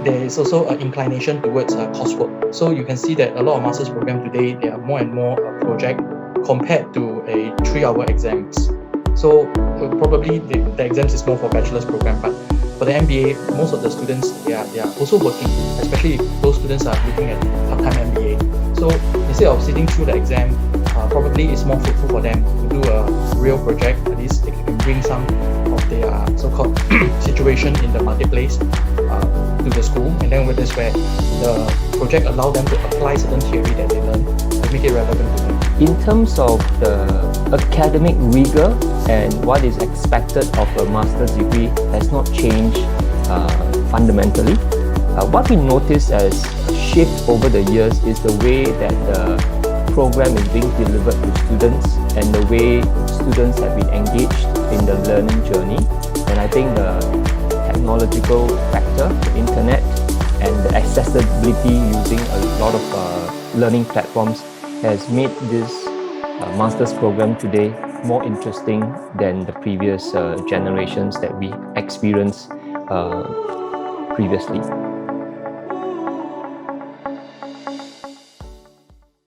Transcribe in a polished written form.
there is also an inclination towards coursework. So you can see that a lot of master's program today, there are more and more project compared to a 3-hour exams. So probably the exams is more for bachelor's program, but for the MBA, most of the students, they are also working, especially if those students are looking at part-time MBA. So instead of sitting through the exam, probably it's more fruitful for them to do a real project. At least they can bring some of their so-called situation in the marketplace to the school, and then that's where the project allow them to apply certain theory that they learn to make it relevant to them. In terms of the academic rigor and what is expected of a master's degree has not changed fundamentally. What we notice as shift over the years is the way that the program is being delivered to students and the way students have been engaged in the learning journey. And I think the technological factor, the internet, and the accessibility using a lot of learning platforms has made this master's program today more interesting than the previous generations that we experienced previously.